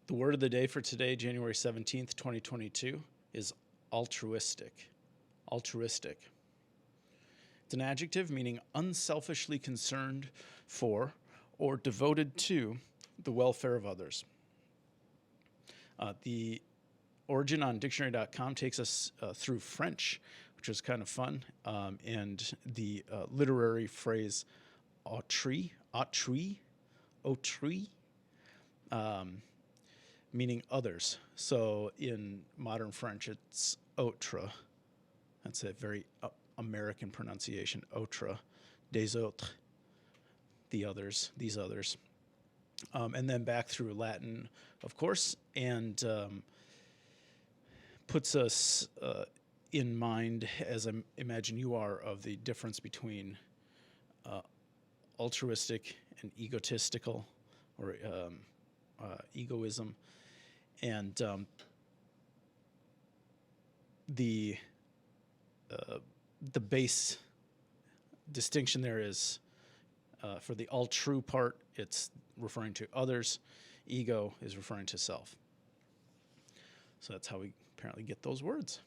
The word of the day for today, January 17th, 2022, is altruistic. Altruistic. It's an adjective meaning unselfishly concerned for or devoted to the welfare of others. The origin on dictionary.com takes us through French, which is kind of fun, and the literary phrase autrui, meaning others. So in modern French, it's autre. That's a very American pronunciation, autre, des autres, the others, these others. And then back through Latin, of course, and puts us in mind, as I imagine you are, of the difference between altruistic and egotistical, or egoism, and the base distinction there is for the all true part, it's referring to others. Ego is referring to self. So that's how we apparently get those words.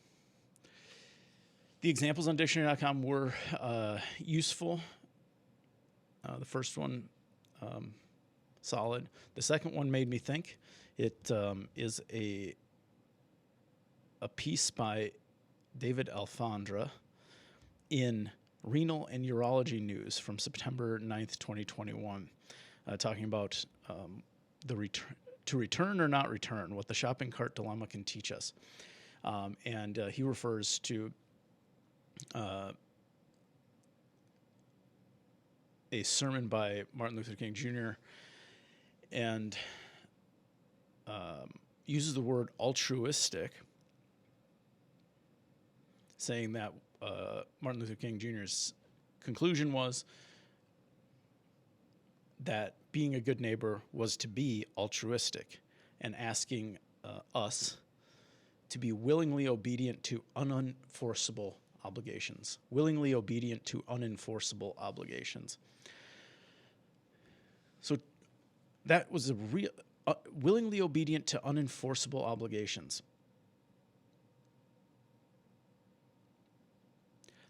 The examples on dictionary.com were useful. The first one, solid. The second one made me think. It is a piece by David Alfandra in Renal and Urology News from September 9th, 2021, talking about to return or not return, what the shopping cart dilemma can teach us. And he refers to a sermon by Martin Luther King Jr. and uses the word altruistic, saying that Martin Luther King Jr.'s conclusion was that being a good neighbor was to be altruistic, and asking us to be willingly obedient to unenforceable obligations. Willingly obedient to unenforceable obligations. So that was a real willingly obedient to unenforceable obligations.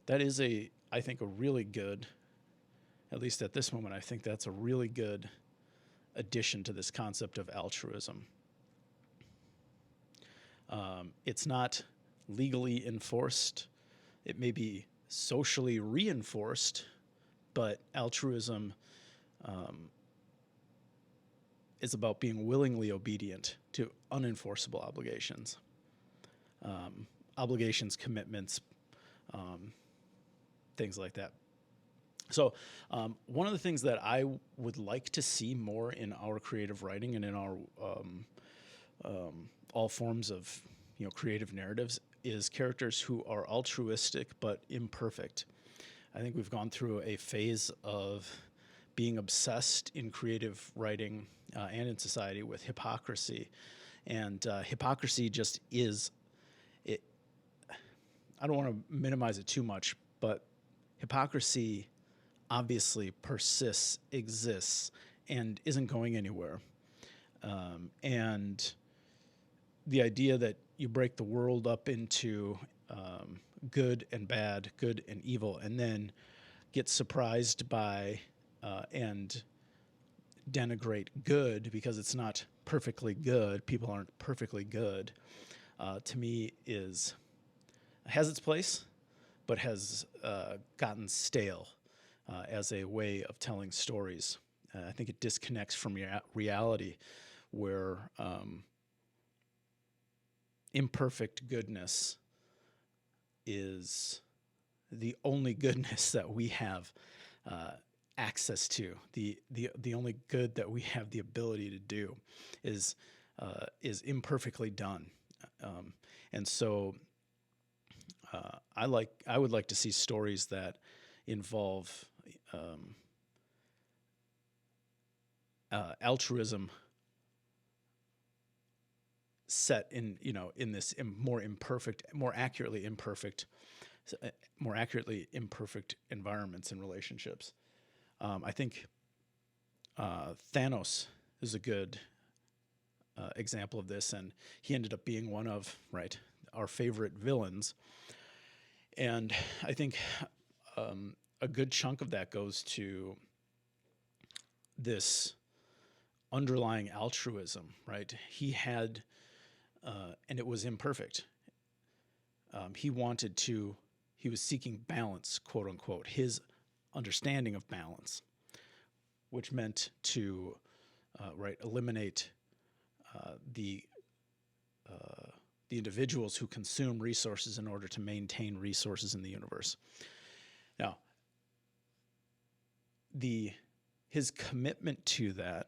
That is I think a really good, at least at this moment, I think that's a really good addition to this concept of altruism. It's not legally enforced. It may be socially reinforced, but altruism is about being willingly obedient to unenforceable obligations. Obligations, commitments, things like that. So one of the things that I would like to see more in our creative writing and in our all forms of creative narratives is characters who are altruistic but imperfect. I think we've gone through a phase of being obsessed in creative writing and in society with hypocrisy, and hypocrisy just is it. I don't want to minimize it too much, but hypocrisy obviously persists, exists, and isn't going anywhere. And the idea that you break the world up into good and bad, good and evil, and then get surprised by and denigrate good because it's not perfectly good, people aren't perfectly good, to me has its place, but has gotten stale as a way of telling stories. I think it disconnects from reality, where imperfect goodness is the only goodness that we have access to. The only good that we have the ability to do is imperfectly done, and so I would like to see stories that involve altruism set in this more accurately imperfect environments and relationships. I think Thanos is a good example of this, and he ended up being one of our favorite villains. And I think a good chunk of that goes to this underlying altruism, right? He had, and it was imperfect. He was seeking balance, quote unquote, his understanding of balance, which meant to, eliminate the the individuals who consume resources in order to maintain resources in the universe. Now, his commitment to that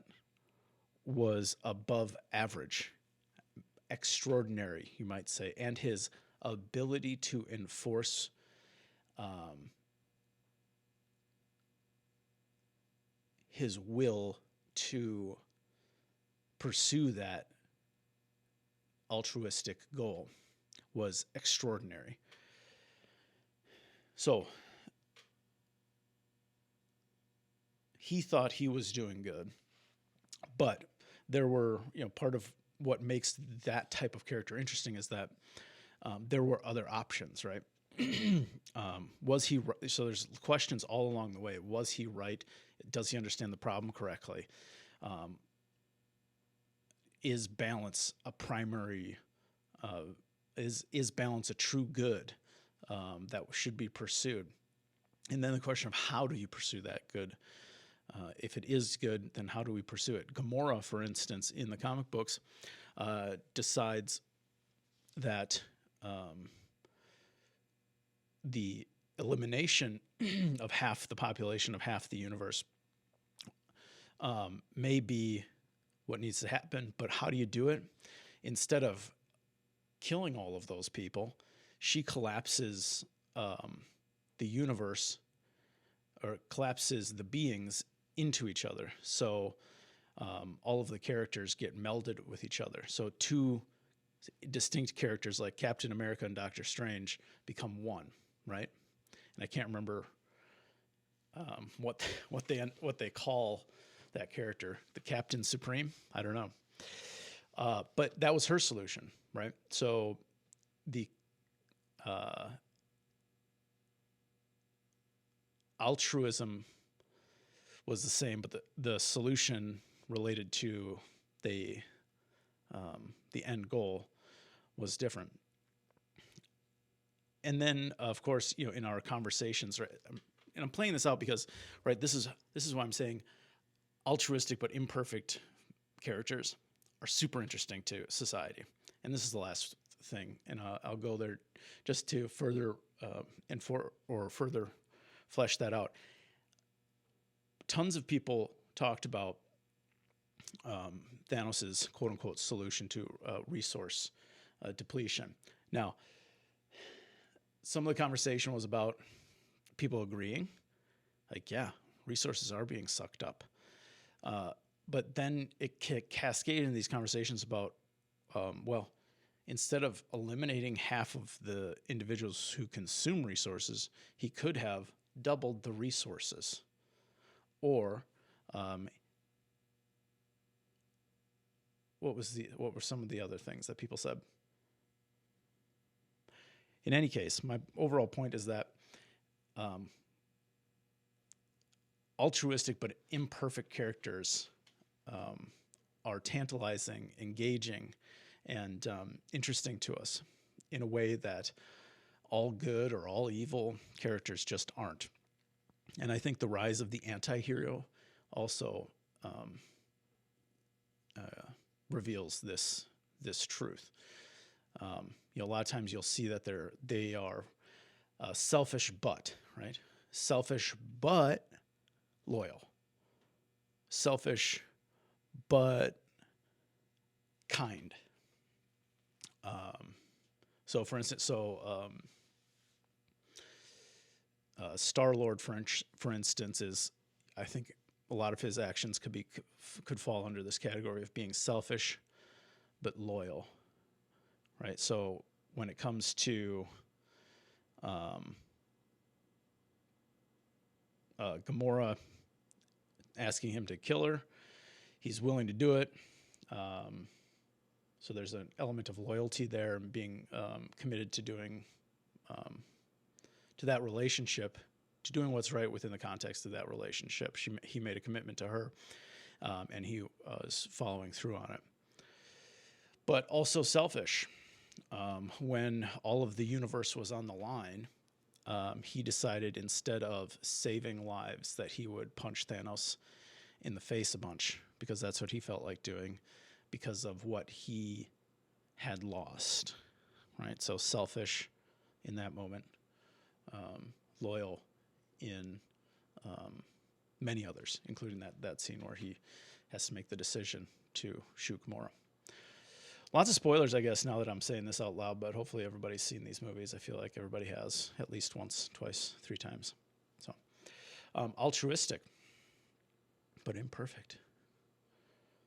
was above average, extraordinary, you might say, and his ability to enforce his will to pursue that altruistic goal was extraordinary. So he thought he was doing good, but there were, part of what makes that type of character interesting is that there were other options, right? Was he right? So there's questions all along the way. Was he right? Does he understand the problem correctly? Is balance a primary? Is balance a true good that should be pursued? And then the question of how do you pursue that good? If it is good, then how do we pursue it? Gamora, for instance, in the comic books, decides that the elimination of half the population of half the universe may be what needs to happen, but how do you do it? Instead of killing all of those people, she collapses the universe, or collapses the beings into each other. So all of the characters get melded with each other. So two distinct characters like Captain America and Doctor Strange become one, right? And I can't remember what they call that character, the Captain Supreme. I don't know, but that was her solution, right? So the altruism was the same, but the solution related to the end goal was different. And then, of course, in our conversations, right, and I'm playing this out because, right, this is why I'm saying altruistic but imperfect characters are super interesting to society. And this is the last thing, and I'll go there just to further further flesh that out. Tons of people talked about Thanos's quote-unquote solution to resource depletion. Now, some of the conversation was about people agreeing, like, yeah, resources are being sucked up. But then it cascaded in these conversations about, instead of eliminating half of the individuals who consume resources, he could have doubled the resources. Or what were some of the other things that people said? In any case, my overall point is that altruistic but imperfect characters are tantalizing, engaging, and interesting to us in a way that all good or all evil characters just aren't. And I think the rise of the anti-hero also reveals this truth. A lot of times you'll see that they are selfish but, right? Selfish but loyal. Selfish but kind. So, for instance, Star-Lord, for instance, is, I think, a lot of his actions could fall under this category of being selfish but loyal, right? So when it comes to Gamora asking him to kill her, he's willing to do it. So there's an element of loyalty there and being committed to doing to that relationship, to doing what's right within the context of that relationship. He made a commitment to her, and he was following through on it. But also selfish. When all of the universe was on the line, he decided instead of saving lives that he would punch Thanos in the face a bunch, because that's what he felt like doing because of what he had lost, right? So selfish in that moment, loyal in many others, including that scene where he has to make the decision to shoot Gamora. Lots of spoilers, I guess, now that I'm saying this out loud, but hopefully everybody's seen these movies. I feel like everybody has at least once, twice, 3 times. So, altruistic, but imperfect.